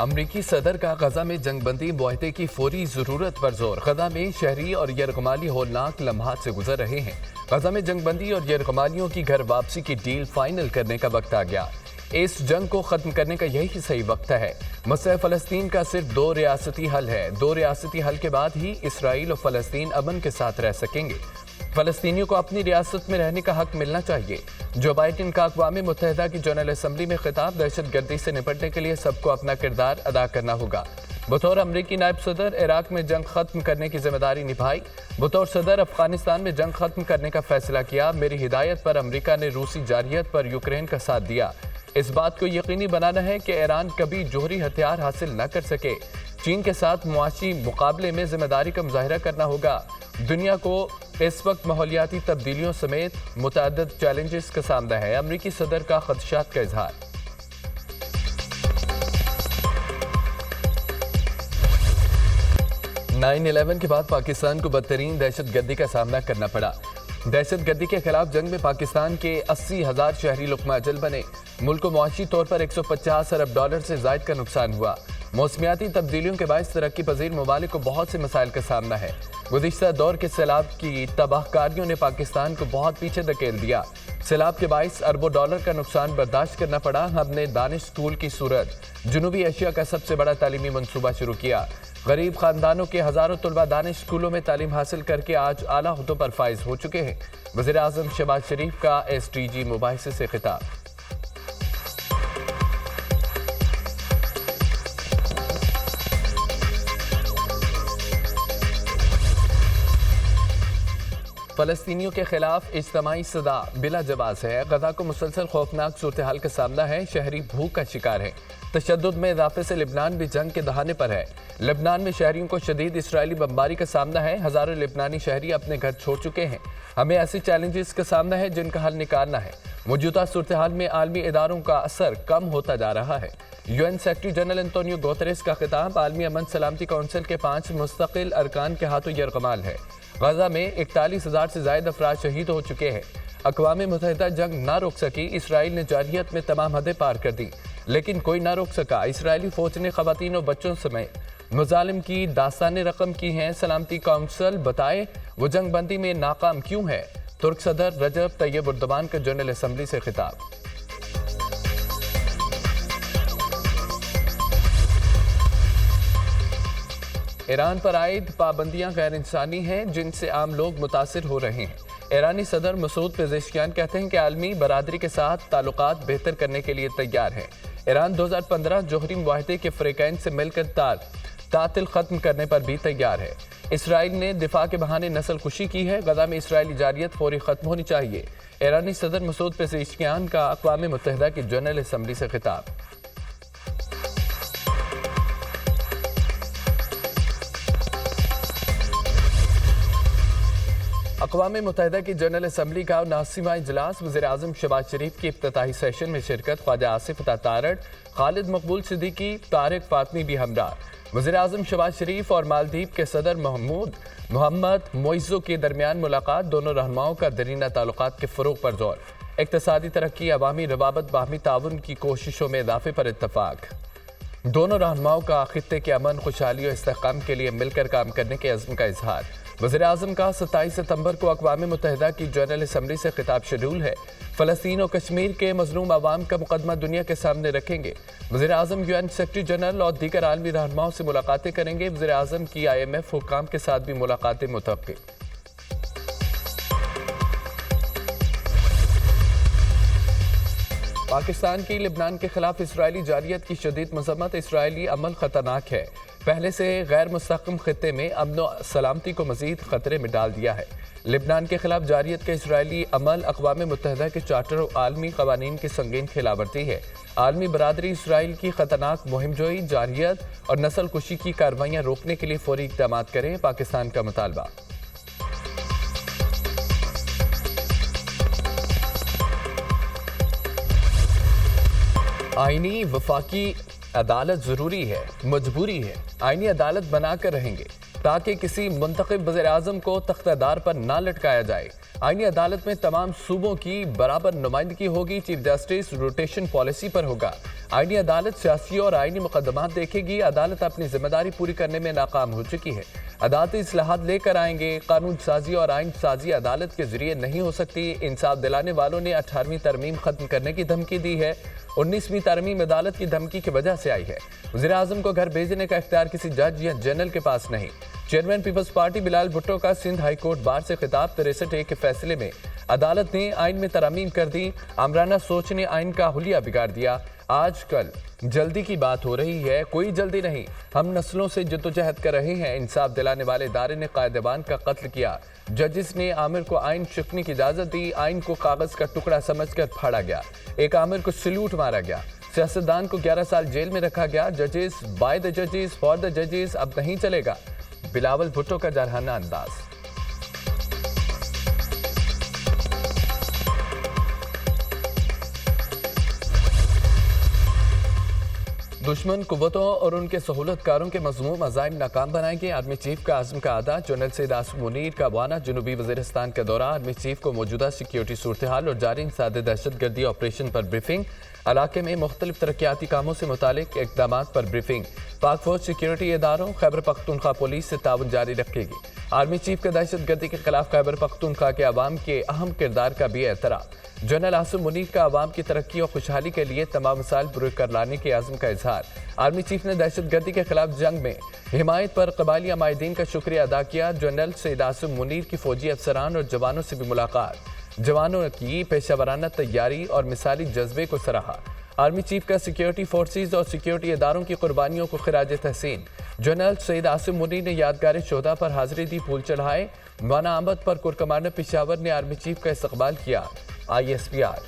امریکی صدر کا غزہ میں جنگ بندی معاہدے کی فوری ضرورت پر زور۔ غزہ میں شہری اور یرغمالی ہولناک لمحات سے گزر رہے ہیں۔ غزہ میں جنگ بندی اور یرغمالیوں کی گھر واپسی کی ڈیل فائنل کرنے کا وقت آ گیا۔ اس جنگ کو ختم کرنے کا یہی صحیح وقت ہے۔ مسئلہ فلسطین کا صرف دو ریاستی حل ہے۔ دو ریاستی حل کے بعد ہی اسرائیل اور فلسطین امن کے ساتھ رہ سکیں گے۔ فلسطینیوں کو اپنی ریاست میں رہنے کا حق ملنا چاہیے۔ جو بائیڈن کا اقوام متحدہ کی جنرل اسمبلی میں خطاب، دہشت گردی سے نپٹنے کے لیے سب کو اپنا کردار ادا کرنا ہوگا۔ بطور امریکی نائب صدر عراق میں جنگ ختم کرنے کی ذمہ داری نبھائی۔ بطور صدر افغانستان میں جنگ ختم کرنے کا فیصلہ کیا۔ میری ہدایت پر امریکہ نے روسی جارحیت پر یوکرین کا ساتھ دیا۔ اس بات کو یقینی بنانا ہے کہ ایران کبھی جوہری ہتھیار حاصل نہ کر سکے۔ چین کے ساتھ معاشی مقابلے میں ذمہ داری کا مظاہرہ کرنا ہوگا۔ دنیا کو اس وقت ماحولیاتی تبدیلیوں سمیت متعدد چیلنجز کا سامنا ہے۔ امریکی صدر کا خدشات کا اظہار۔ 9/11 کے بعد پاکستان کو بدترین دہشت گردی کا سامنا کرنا پڑا۔ دہشت گردی کے خلاف جنگ میں پاکستان کے 80,000 شہری لقمہ اجل بنے۔ ملک کو معاشی طور پر $150 ارب سے زائد کا نقصان ہوا۔ موسمیاتی تبدیلیوں کے باعث ترقی پذیر ممالک کو بہت سے مسائل کا سامنا ہے۔ گزشتہ دور کے سیلاب کی تباہ کاریوں نے پاکستان کو بہت پیچھے دھکیل دیا۔ سیلاب کے باعث اربوں ڈالر کا نقصان برداشت کرنا پڑا۔ ہم نے دانش اسکول کی صورت جنوبی ایشیا کا سب سے بڑا تعلیمی منصوبہ شروع کیا۔ غریب خاندانوں کے ہزاروں طلبہ دانش اسکولوں میں تعلیم حاصل کر کے آج اعلیٰ عہدوں پر فائز ہو چکے ہیں۔ وزیر اعظم شہباز شریف کا SDG مباحثے سے خطاب۔ فلسطینیوں کے خلاف اجتماعی صدا بلا جواز ہے۔ غزہ کو مسلسل خوفناک صورتحال کا سامنا ہے۔ شہری بھوک کا شکار ہے۔ تشدد میں اضافے سے لبنان بھی جنگ کے دہانے پر ہے۔ لبنان میں شہریوں کو شدید اسرائیلی بمباری کا سامنا ہے۔ ہزاروں لبنانی شہری اپنے گھر چھوڑ چکے ہیں۔ ہمیں ایسے چیلنجز کا سامنا ہے جن کا حل نکالنا ہے۔ موجودہ صورتحال میں عالمی اداروں کا اثر کم ہوتا جا رہا ہے۔ UN secretary general Antonio Guterres کا خطاب۔ عالمی امن سلامتی کونسل کے 5 مستقل ارکان کے ہاتھوں یرغمال ہے۔ غزہ میں 41,000 سے زائد افراد شہید ہو چکے ہیں۔ اقوام متحدہ جنگ نہ روک سکی۔ اسرائیل نے جارحیت میں تمام حدیں پار کر دی، لیکن کوئی نہ روک سکا۔ اسرائیلی فوج نے خواتین اور بچوں سمیت مظالم کی داستانیں رقم کی ہیں۔ سلامتی کونسل بتائے وہ جنگ بندی میں ناکام کیوں ہے۔ ترک صدر رجب طیب اردوان کا جنرل اسمبلی سے خطاب۔ ایران پر عائد پابندیاں غیر انسانی ہیں جن سے عام لوگ متاثر ہو رہے ہیں۔ ایرانی صدر مسعود پزشکیان کہتے ہیں کہ عالمی برادری کے ساتھ تعلقات بہتر کرنے کے لیے تیار ہے۔ ایران 2015 جوہری معاہدے کے فریقین سے مل کر تعطل ختم کرنے پر بھی تیار ہے۔ اسرائیل نے دفاع کے بہانے نسل کشی کی ہے۔ غزہ میں اسرائیلی جارحیت فوری ختم ہونی چاہیے۔ ایرانی صدر مسعود پزشکیان کا اقوام متحدہ کی جنرل اسمبلی سے خطاب۔ اقوام متحدہ کی جنرل اسمبلی کا 79واں اجلاس۔ وزیر اعظم شہباز شریف کی افتتاحی سیشن میں شرکت۔ خواجہ آصف عطا تارڑ، خالد مقبول صدیقی، طارق فاطمی بھی ہمراہ۔ وزیر اعظم شہباز شریف اور مالدیپ کے صدر محمد معیزو کے درمیان ملاقات۔ دونوں رہنماؤں کا دیرینہ تعلقات کے فروغ پر زور۔ اقتصادی ترقی، عوامی روابط، باہمی تعاون کی کوششوں میں اضافے پر اتفاق۔ دونوں رہنماؤں کا خطے کے امن، خوشحالی اور استحکام کے لیے مل کر کام کرنے کے عزم کا اظہار۔ وزیر اعظم کا 27 ستمبر کو اقوام متحدہ کی جنرل اسمبلی سے خطاب شیڈول ہے۔ فلسطین اور کشمیر کے مظلوم عوام کا مقدمہ دنیا کے سامنے رکھیں گے۔ وزیر اعظم UN سیکرٹری جنرل اور دیگر عالمی رہنماؤں سے ملاقاتیں کریں گے۔ وزیر اعظم کی IMF حکام کے ساتھ بھی ملاقاتیں متوقع۔ پاکستان کی لبنان کے خلاف اسرائیلی جارحیت کی شدید مذمت۔ اسرائیلی عمل خطرناک ہے، پہلے سے غیر مستحکم خطے میں امن و سلامتی کو مزید خطرے میں ڈال دیا ہے۔ لبنان کے خلاف جارحیت کا اسرائیلی عمل اقوام متحدہ کے چارٹر اور عالمی قوانین کی سنگین خلاف ورزی ہے۔ عالمی برادری اسرائیل کی خطرناک مہم جوئی، جارحیت اور نسل کشی کی کارروائیاں روکنے کے لیے فوری اقدامات کریں۔ پاکستان کا مطالبہ۔ آئینی وفاقی عدالت ضروری ہے، مجبوری ہے۔ آئینی عدالت بنا کر رہیں گے تاکہ کسی منتخب وزیر اعظم کو تختہ دار پر نہ لٹکایا جائے۔ آئینی عدالت میں تمام صوبوں کی برابر نمائندگی ہوگی۔ چیف جسٹس روٹیشن پالیسی پر ہوگا۔ आईनी अदालत सियासी और आईनी मुकदमात देखेगी। अदालत अपनी जिम्मेदारी पूरी करने में नाकाम हो चुकी है। अदालती इस्लाहात लेकर आएंगे। कानून साजी और आइन साजी अदालत के जरिए नहीं हो सकती। इंसाफ दिलाने वालों ने 18वीं तरमीम खत्म करने की धमकी दी है। 19वीं तरमीम अदालत की धमकी की वजह से आई है। वज़ीर आज़म को घर भेजने का इख्तियार किसी जज या जनरल के पास नहीं। चेयरमैन पीपल्स पार्टी बिलाल भुट्टो का सिंध हाई कोर्ट बार से खिताब। 63A के फैसले में अदालत ने आइन में तरमीम कर दी। आमराना सोच ने आइन का हुलिया बिगाड़ दिया। आजकल जल्दी की बात हो रही है, कोई जल्दी नहीं। हम नस्लों से जद्दोजहद कर रहे हैं। इंसाफ दिलाने वाले इदारे ने कायदेबान का कत्ल किया। जजिस ने आमिर को आइन शिकने की इजाजत दी। आइन को कागज का टुकड़ा समझकर फाड़ा गया। एक आमिर को सल्यूट मारा गया। सियासतदान को 11 साल जेल में रखा गया। जजेस बाय द जजेस फॉर द जजेस अब नहीं चलेगा। बिलावल भुट्टो का जरहाना अंदाज। दुश्मन कुव्वतों और उनके सहूलतकारों के मज़मूम अज़ाइम नाकाम बनाएंगे। आर्मी चीफ का आज़म का अदा। जनरल सैयद आसिम मुनीर का वाना जनूबी वज़ीरिस्तान का दौरा। आर्मी चीफ को मौजूदा सिक्योरिटी सूरत हाल और जारी इंसदाद दहशतगर्दी ऑपरेशन पर ब्रीफिंग। इलाके में मुख्तलिफ तरक्याती कामों से मुतालिक इक़दाम पर ब्रीफिंग। पाक फौज सिक्योरिटी इदारों खैबर पख्तूनख्वा पुलिस से ताउन जारी रखेगी। आर्मी चीफ का दहशतगर्दी के खिलाफ खैबर पख्तूनख्वा के अवाम के अहम किरदार का भी एतराफ़। जनरल आसिम मुनीर का अवाम की तरक्की और खुशहाली के लिए तमाम मसाइल पूरे कर लाने के आज़म का इजहार। आर्मी चीफ ने दहशतगर्दी के खिलाफ जंग में हिमायत पर कबायली अमायदीन का शुक्रिया अदा किया। जनरल सैयद आसिम मुनीर की फौजी अफसरान और जवानों से भी मुलाकात। जवानों की पेशावराना तैयारी और मिसाली जज्बे को सराहा। आर्मी चीफ का सिक्योरिटी फोर्सेज और सिक्योरिटी इदारों की कुर्बानियों को खिराज तहसीन। जनरल सैयद आसिम मुनीर ने यादगार शोधा पर हाजिरी दी, फूल चढ़ाए। माना आमद पर कोर कमांडर पेशावर ने आर्मी चीफ का इस्तकबाल किया। ISPR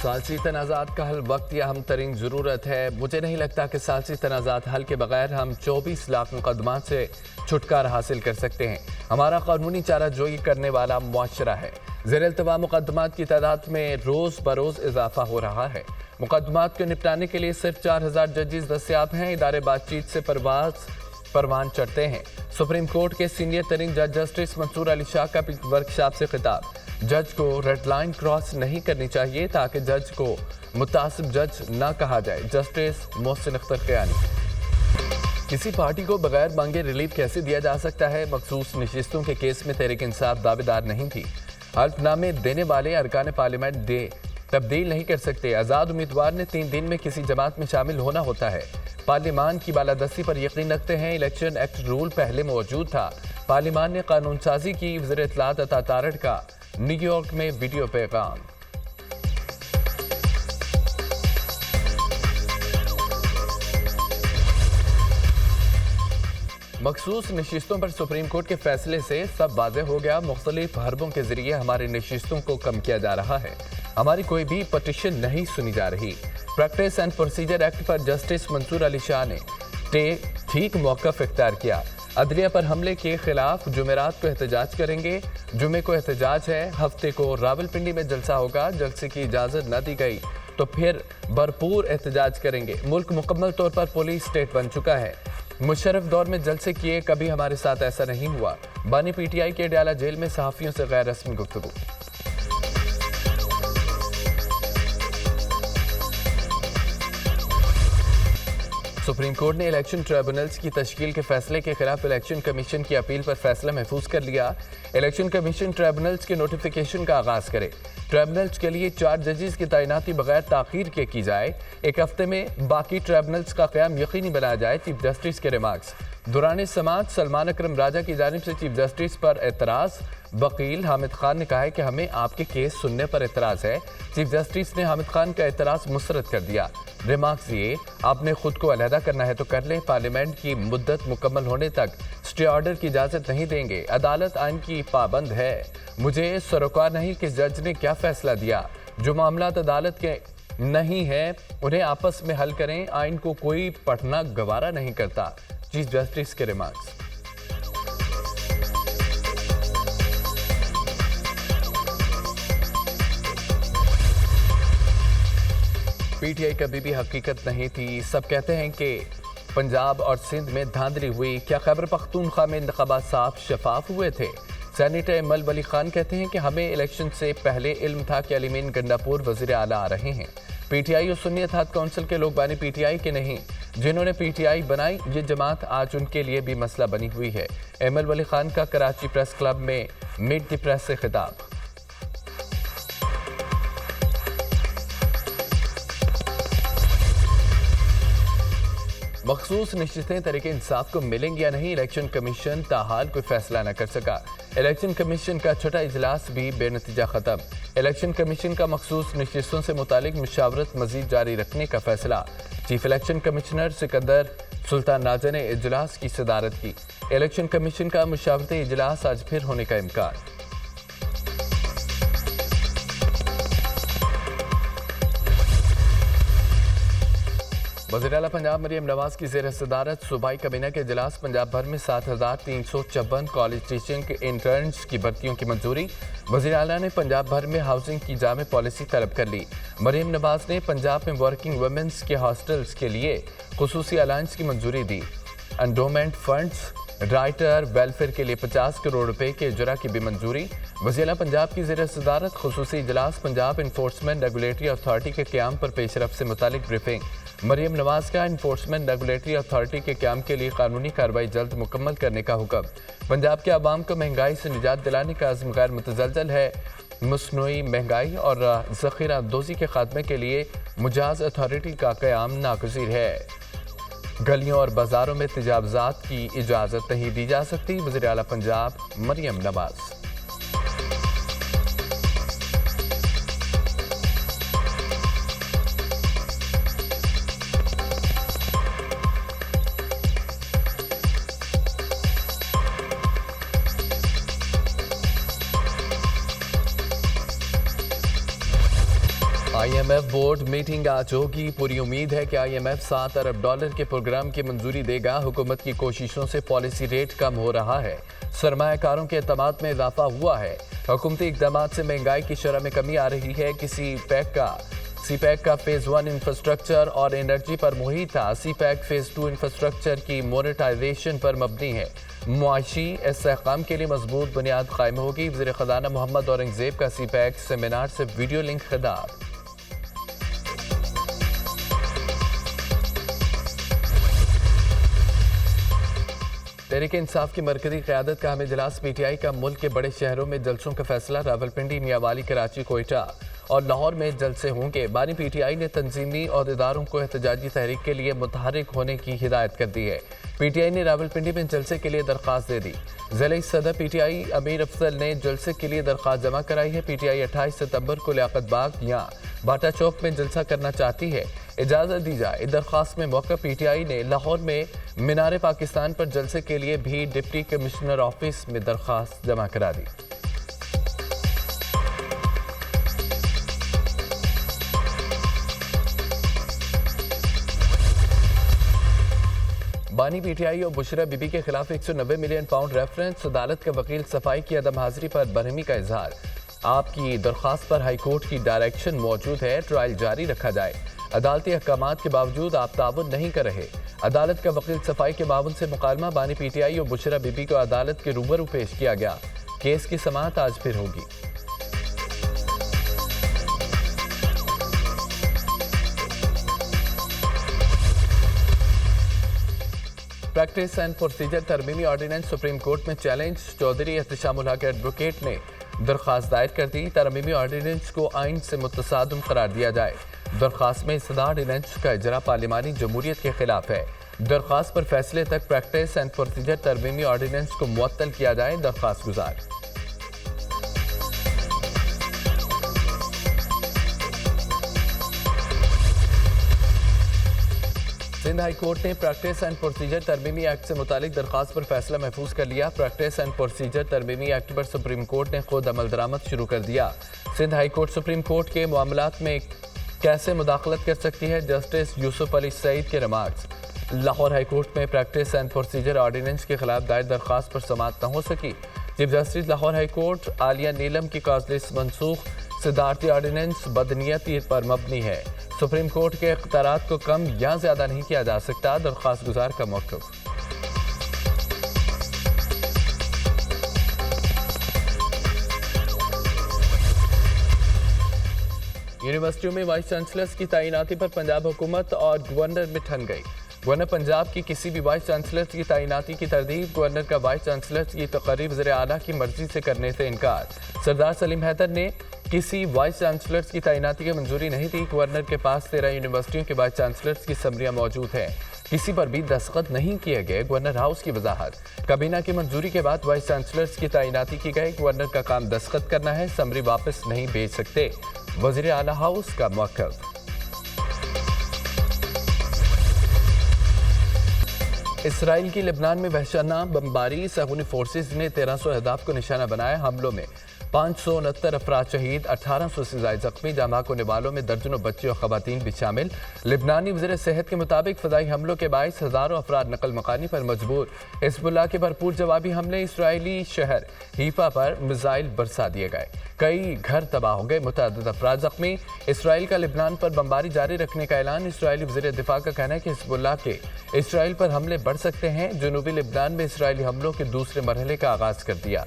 सालसी तनाज़ात का हल वक्त या अहम तरीन ज़रूरत है। मुझे नहीं लगता कि सालसी तनाज़ात हल के बगैर हम 24 लाख मुकदमात से छुटकारा हासिल कर सकते हैं। हमारा कानूनी चाराजोई करने वाला मुआशरा है। ज़ेर-ए-इल्तवा मुकदमात की तादाद में रोज़ बरोज़ इजाफा हो रहा है। मुकदमात को निपटाने के लिए सिर्फ 4000 जजेस दस्तियाब हैं। इदारे बातचीत से परवान चढ़ते हैं। सुप्रीम कोर्ट के सीनियर तरीन जज जस्टिस मंसूर अली शाह का वर्कशॉप से खिताब। जज को रेड लाइन क्रॉस नहीं करनी चाहिए ताकि जज को मुतासिब जज न कहा जाए। जस्टिस मोहसिन अख्तर क़यानी। किसी पार्टी को बगैर मांगे रिलीफ कैसे दिया जा सकता है? मखसूस नशिस्तों के केस में तहरीक इंसाफ दावेदार नहीं थी। हल्फनामे देने वाले अरकान पार्लियामेंट तब्दील नहीं कर सकते। आज़ाद उम्मीदवार ने 3 दिन में किसी जमात में शामिल होना होता है। पार्लियामान की बालादस्ती पर यकीन रखते हैं। इलेक्शन एक्ट रूल पहले मौजूद था। पार्लियामान ने कानून साजी की। वज़ीर इत्तलात अता तारड़ का न्यूयॉर्क में वीडियो पैगाम। मखसूस नशिस्तों पर सुप्रीम कोर्ट के फैसले से सब वाज़ेह हो गया। मुख्तलिफ हरबों के जरिए हमारी नशिस्तों को कम किया जा रहा है। हमारी कोई भी पटिशन नहीं सुनी जा रही। प्रैक्टिस एंड प्रोसीजर एक्ट पर जस्टिस मंसूर अली शाह ने ठीक मौक़िफ़ इख्तियार किया। अदलिया पर हमले के खिलाफ जुमेरात को एहतजाज करेंगे। जुमे को एहतजाज है। हफ्ते को रावलपिंडी में जलसा होगा। जलसे की इजाज़त न दी गई तो फिर भरपूर एहतजाज करेंगे। मुल्क मुकम्मल तौर पर पुलिस स्टेट बन चुका है। मुशर्रफ दौर में जलसे किए, कभी हमारे साथ ऐसा नहीं हुआ। बानी PTI के अडयाला जेल में सहाफ़ियों से गैर रस्मी गुफ्तगू। सुप्रीम कोर्ट ने इलेक्शन ट्रिब्यूनल्स की तश्कील के फैसले के खिलाफ इलेक्शन कमीशन की अपील पर फैसला महफूज कर लिया। इलेक्शन कमीशन ट्रिब्यूनल्स के नोटिफिकेशन का आगाज करे। ट्रिब्यूनल्स के लिए 4 जजेस की तैनाती बगैर ताखीर के की जाए। 1 हफ्ते में बाकी ट्रिब्यूनल्स का क़याम यकीनी बनाया जाए। चीफ जस्टिस के रिमार्क्स। दौरान समाअत सलमान अकरम राजा की जानिब से चीफ जस्टिस पर एतराज़। वकील हामिद खान ने कहा है कि हमें आपके केस सुनने पर एतराज़ है। चीफ जस्टिस ने हामिद खान का एतराज़ मुस्तरद कर दिया। रिमार्क्स ये, आपने खुद को अलहदा करना है तो कर लें। पार्लियामेंट की मुद्दत मुकम्मल होने तक स्टे ऑर्डर की इजाज़त नहीं देंगे। अदालत आइन की पाबंद है। मुझे सरोकार नहीं कि जज ने क्या फैसला दिया। जो मामलात अदालत के नहीं है उन्हें आपस में हल करें। आइन को कोई पढ़ना गवारा नहीं करता। चीफ जस्टिस के रिमार्क्स। पी टी आई कभी भी हकीकत नहीं थी। सब कहते हैं कि पंजाब और सिंध में धांधली हुई। क्या खैबर पख्तूनख्वा में इंतखाबात साफ शफाफ हुए थे? सेनेटर इमल वली खान कहते हैं कि हमें इलेक्शन से पहले इल्म था कि अलीमीन गंडापुर वज़ीर आला आ रहे हैं। पी टी आई और सुन्नी इत्तेहाद काउंसिल के लोग बानी पी टी आई के नहीं, जिन्होंने पी टी आई बनाई ये जमात आज उनके लिए भी मसला बनी हुई है। इमल वली खान का कराची प्रेस क्लब में मीट द प्रेस से खिताब। मखसूस निश्चितें तरीके इंसाफ को मिलेंगी या नहीं, इलेक्शन कमीशन ताहाल कोई फैसला न कर सका। इलेक्शन कमीशन का छठा इजलास भी बेनतीजा खत्म। इलेक्शन कमीशन का मखसूस निश्चितों से मुतालिक मुशावरत मजीद जारी रखने का फैसला। Chief election commissioner Sikandar Sultan Raja ने इजलास की सदारत की। इलेक्शन कमीशन का मुशावरती इजलास आज फिर होने का इम्कान। वज़ीर आला पंजाब मरियम नवाज की ज़ेर सदारत सूबाई काबीना के इजलास। पंजाब भर में 7,354 कॉलेज टीचिंग इंटर्न्स की भर्तियों की मंजूरी। वज़ीर आला ने पंजाब भर में हाउसिंग की जामे पॉलिसी तलब कर ली। मरियम नवाज ने पंजाब में वर्किंग वुमेन्स के हॉस्टल्स के लिए खुसूसी अलायंस की मंजूरी दी। एंडोमेंट फंड्स राइटर वेलफेयर के लिए 50 करोड़ रुपए के इजरा की भी मंजूरी। वज़ीर पंजाब की ज़ेर सदारत खुसूसी इजलास। पंजाब इन्फोर्समेंट रेगुलेटरी अथॉरिटी के क़याम पर पेशरफ से मुतालिक ब्रीफिंग। मरियम नवाज का इन्फोर्समेंट रेगुलेटरी अथॉरिटी के क़याम के लिए कानूनी कार्रवाई जल्द मुकम्मल करने का हुक्म। पंजाब के आवाम को महंगाई से निजात दिलाने का अज़्म गैर मुतज़लज़ल है। मसनूई महंगाई और ज़ख़ीरा दोज़ी के खात्मे के लिए मुजाज अथॉरिटी का क़याम नागज़ीर है। गलियों और बाज़ारों में तजावुज़ात की इजाज़त नहीं दी जा सकती। वज़ीर आला Punjab Maryam Nawaz. IMF board meeting आज होगी। पूरी उम्मीद है कि IMF $7 अरब के प्रोग्राम की मंजूरी देगा। हुकूमत की कोशिशों से पॉलिसी रेट कम हो रहा है। सरमायाकारों के एतमाद में इजाफा हुआ है। हुकूमती इक़दाम से महंगाई की शरह में कमी आ रही है कि CPEC का फेज़ 1 इंफ्रास्ट्रक्चर और एनर्जी पर मुहित था। CPEC फेज़ 2 इंफ्रास्ट्रक्चर की मोनेटाइजेशन पर मबनी है। मुआशी इस्तेहकाम के लिए मजबूत बुनियाद कायम होगी। वज़ीर ख़ज़ाना मोहम्मद औरंगज़ेब का CPEC सेमिनार से वीडियो लिंक खिताब। तहरीक इंसाफ की मरकजी क़यादत का अहम इजलास। PTI का मुल्क के बड़े शहरों में जलसों का फैसला। रावलपिंडी, मियांवाली, कराची, कोयटा और लाहौर में जलसे होंगे। बानी PTI ने तंजीमी अहदेदारों को एहतजाजी तहरीक के लिए मुतहरिक होने की हिदायत कर दी है। PTI ने रावलपिंडी में जलसे के लिए दरख्वास्त दे दी। ज़िला सदर PTI अमीर अफजल ने जलसे के लिए दरख्वास्त जमा कराई है। PTI 28 सितंबर को लियाकत बाग या बाटा चौक में जलसा करना चाहती है। इजाज़त दी जाए। दरख्वास्त में मौका PTI ने लाहौर में मीनार पाकिस्तान पर जलसे के लिए भी डिप्टी कमिश्नर ऑफिस में दरख्वास्त जमा करा दी। बानी PTI और बुशरा बीबी के खिलाफ 190 मिलियन पाउंड रेफरेंस। अदालत के वकील सफाई की अदम हाजिरी पर बरहमी का इजहार। आपकी दरख्वास्त पर हाई कोर्ट की डायरेक्शन मौजूद है, ट्रायल जारी रखा जाए। अदालती अहकामात के बावजूद आप ताउन नहीं कर रहे। अदालत का वकील सफाई के मामून से मुकालमा। बानी PTI और बुशरा बीबी को अदालत के रूबरू पेश किया गया। केस की समाअत आज फिर होगी। प्रैक्टिस एंड प्रोसीजर तरमीमी ऑर्डिनेंस सुप्रीम कोर्ट में चैलेंज। चौधरी एहतशामुल हक एडवोकेट ने दरख्वास्त दायर कर दी। तरमीमी ऑर्डिनेंस को आइन से मुतसादम करार दिया जाए। दरख्वास्त में इस ऑर्डिनेंस का इजरा पार्लिमानी जमहूरियत के खिलाफ है। दरख्वास्त पर फैसले तक प्रैक्टिस एंड प्रोसीजर तरमीमी ऑर्डिनेंस को मुअत्तल किया जाए। दरख्वास्त गुजार। सिंध हाई कोर्ट ने प्रैक्टिस एंड प्रोसीजर तरमीमी एक्ट से मुतालिक दरख्वास्त पर फैसला महफूज कर लिया। प्रैक्टिस एंड प्रोसीजर तरमीमी एक्ट पर सुप्रीम कोर्ट ने खुद अमल दरामद शुरू कर दिया। Sindh high court supreme court के मामलात में कैसे मुदाखलत कर सकती है, जस्टिस यूसुफ अली सईद के रिमार्क्स। लाहौर हाई कोर्ट में प्रैक्टिस एंड प्रोसीजर ऑर्डिनेंस के खिलाफ दायर दरख्वास्त पर समाअत न हो सकी। Chief justice Lahore high court Aalia Neelum की कॉज लिस्ट मनसूख। صدارتی آرڈیننس بدنیتی پر مبنی ہے، سپریم کورٹ کے اختیارات کو کم یا زیادہ نہیں کیا جا سکتا، درخواست گزار کا موقف۔ یونیورسٹیوں میں وائس چانسلرز کی تعیناتی پر پنجاب حکومت اور گورنر میں ٹھن گئی۔ گورنر پنجاب کی کسی بھی وائس چانسلرز کی تعیناتی کی تردید، گورنر کا وائس چانسلرز کی تقرری وزیر اعلیٰ کی مرضی سے کرنے سے انکار۔ سردار سلیم حیدر نے کسی وائس چانسلرز کی تعیناتی کی منظوری نہیں دی۔ گورنر کے پاس 13 یونیورسٹیوں کے وائس چانسلرز کی سمریاں موجود ہیں، کسی پر بھی دستخط نہیں کیے گئے۔ گورنر ہاؤس کی وضاحت، کابینہ کی منظوری کے بعد وائس چانسلرز کی تعیناتی کی گئی، گورنر کا کام دستخط کرنا ہے، سمری واپس نہیں بھیج سکتے، وزیر اعلیٰ ہاؤس کا موقف۔ اسرائیل کی لبنان میں وحشیانہ بمباری، صہیونی فورسز نے 1300 اہداف کو نشانہ بنایا۔ حملوں میں 569 افراد شہید، 1800 سے زائد زخمی، جاں بحق ہونے والوں میں درجنوں بچے اور خواتین بھی شامل۔ لبنانی وزیر صحت کے مطابق فضائی حملوں کے باعث ہزاروں افراد نقل مکانی پر مجبور۔ حزب اللہ کے بھرپور جوابی حملے، اسرائیلی شہر حیفا پر میزائل برسا دیے گئے، کئی گھر تباہ ہو گئے، متعدد افراد زخمی۔ اسرائیل کا لبنان پر بمباری جاری رکھنے کا اعلان، اسرائیلی وزیر دفاع کا کہنا ہے کہ حزب اللہ کے اسرائیل پر حملے بڑھ سکتے ہیں۔ جنوبی لبنان میں اسرائیلی حملوں کے دوسرے مرحلے کا آغاز کر دیا۔